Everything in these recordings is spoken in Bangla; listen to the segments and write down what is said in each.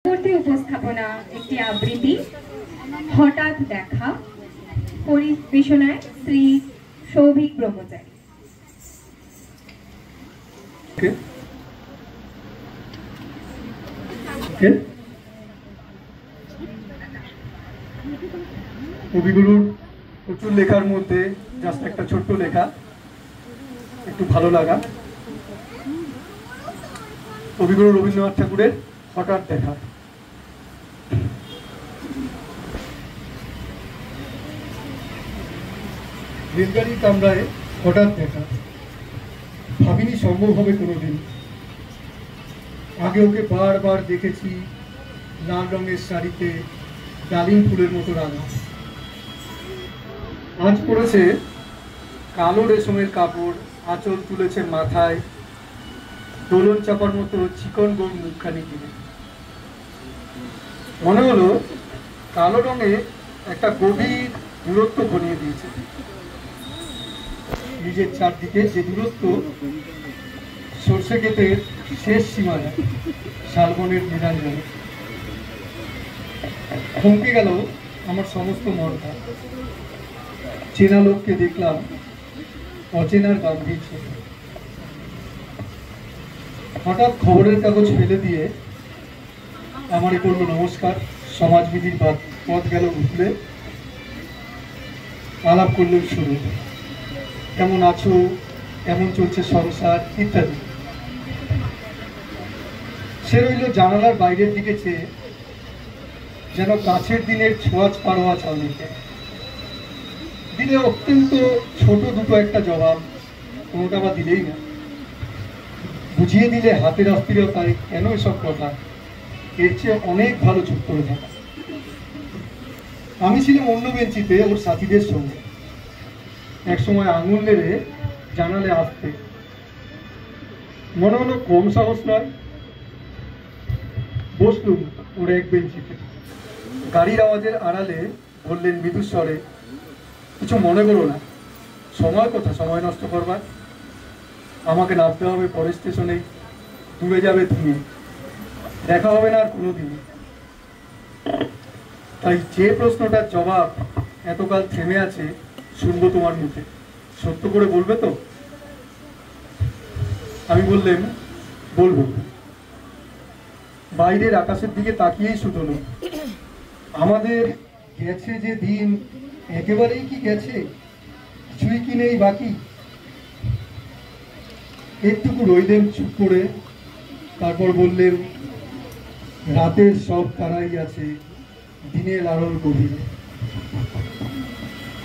পরবর্তী উপস্থাপনা একটি আবৃত্তি হঠাৎ দেখা, পরিবেশনায় শ্রী সৌভিক ব্রহ্মচারী। কবিগুরুর প্রচুর লেখার মধ্যে জাস্ট একটা ছোট্ট লেখা, একটু ভালো লাগা। কবিগুরু রবীন্দ্রনাথ ঠাকুরের হঠাৎ দেখা। রেলগাড়ির কামরায় হঠাৎ দেখা, ভাবিনি সম্ভব হবে কোনোদিন। আগে ওকে বারবার দেখেছি লাল রঙের শাড়িতে ডালিম ফুলের মতো রাঙা। আজ পড়েছে কালো রেশমের কাপড়, আঁচল তুলেছে মাথায়, দোলন চাপার মতো চিকন গোল মুখখানি কিনে। মনে হলো কালো রঙে একটা গভীর দূরত্ব ঘনিয়ে দিয়েছে নিজের চারদিকে, যে দূরত্ব সর্ষে ক্ষেতের শেষ সীমানা, শালবনের নিরঞ্জনে। থমকে গেল আমার সমস্ত মনটা। চেনা লোককে দেখলাম অচেনার গাম্ভীর্য। হঠাৎ খবরের কাগজ ফেলে দিয়ে আমারে করলো নমস্কার, সমাজবিধির পথ গেল উঠলে। আলাপ করলেন শুরু, কেমন আছো, কেমন চলছে সংসার ইত্যাদি। সে রইল জানালার বাইরের দিকে চেয়ে, যেন কাছের দিনের ছোঁয়াচ পারোয়া চাউনিতে। দিলে অত্যন্ত ছোট দুটো একটা জবাব, কোনোটা বা দিলেই না। বুঝিয়ে দিলে হাতের অস্থিরতায় কেন এসব কথা, এর চেয়ে অনেক ভালো চুপ করে থাকা। আমি ছিলাম অন্য বেঞ্চিতে ওর সাথীদের সঙ্গে। একসময় আঙুল নেড়ে জানালে আসতে, মনে হলো কম সাহস নয়। বসলুম ওর এক বেঞ্চিতে। গাড়ির আওয়াজের আড়ালে বললেন মৃদুস্বরে, কিছু মনে করো না, সময় কথা সময় নষ্ট করবার। আমাকে নামতে হবে পরের স্টেশনে, ডুবে যাবে তুমি, দেখা হবে না আর কোনোদিন। তাই যে প্রশ্নটার জবাব এতকাল থেমে আছে শুনবো তোমার মুখে, সত্য করে বলবে তো? আমি বললেন বলবো। বাইরের আকাশের দিকে তাকিয়েই শুধলো, আমাদের গেছে যে দিন একেবারেই কি গেছে, কিছুই কি নেই বাকি। একটুকু রইলেন চুপ করে, তারপর বললেন, রাতের সব তারাই আছে দিনের আলোর গভীরে।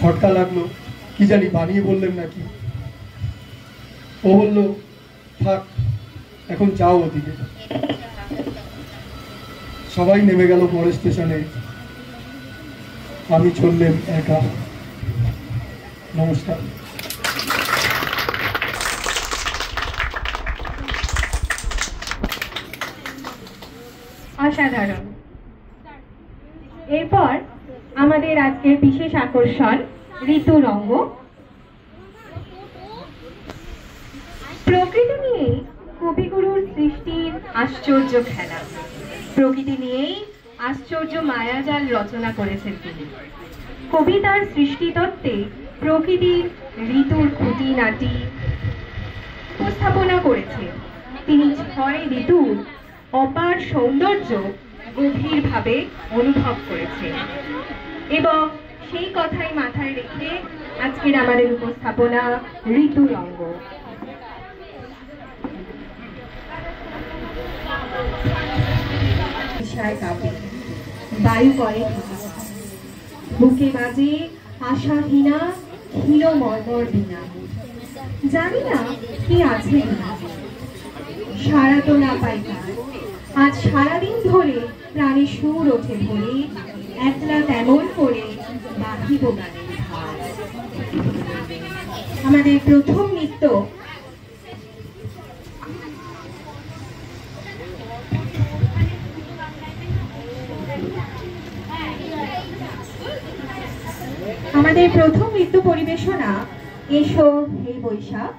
খটকা লাগলো, কি জানি বানিয়ে বললেন নাকি। ও বলল, থাক এখন যাও ওদিকে। সবাই নেমে গেল পরের স্টেশনে, আমি চললেন একা। নমস্কার। অসাধারণ। এরপর আমাদের আজকের বিশেষ আকর্ষণ ঋতুরঙ্গ। প্রকৃতি নিয়েই কবিগুরুর সৃষ্টির আশ্চর্য খেলা, প্রকৃতি নিয়েই আশ্চর্য মায়াজাল রচনা করেছেন তিনি। কবিতার সৃষ্টিতত্ত্বে প্রকৃতির ঋতুর খুঁটিনাটি উপস্থাপনা করেছেন তিনি। 6 ঋতুর অপার সৌন্দর্য গভীরভাবে অনুভব করেছেন, এবং সেই কথাই মাথায় রেখে আজকের আমাদের উপস্থাপনা ঋতুরঙ্গ। বায়ু করে বুকে বাজে আশাহীনা ক্ষীণ মর্মর বিনা, জানি না কি আছে না, সারা তো না পাই তার। আজ সারাদিন ধরে প্রাণে সুর ওঠে ভরে, একলা তেমন করে বাহিব গানের ধার। আমাদের প্রথম নৃত্য নৃত্য পরিবেশনা এসো হে বৈশাখ।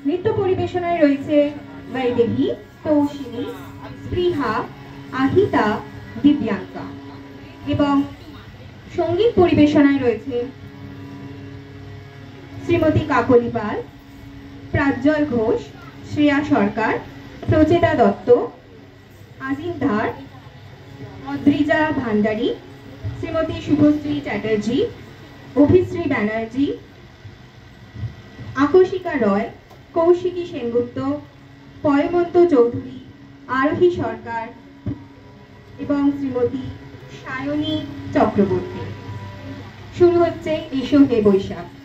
নৃত্য পরিবেশনায় রয়েছে বৈদেহী, তৌসিনী, স্পৃহা, আহিতা দিব্যাঙ্কা। এবং সঙ্গীত পরিবেশনায় রয়েছে শ্রীমতী কাকলি পাল, প্রাজ্জল ঘোষ, শ্রেয়া সরকার, প্রচেতা দত্ত, আজিম ধার, অদ্রিজা ভান্ডারী, শ্রীমতী শুভশ্রী চ্যাটার্জি, অভিশ্রী ব্যানার্জি, আকর্ষিকা রয়, কৌশিকী সেনগুপ্ত, পয়মন্ত চৌধুরী, আরোহী সরকার এবং শ্রীমতী সায়নী চক্রবর্তী। শুরু হচ্ছে এসো হে বৈশাখ।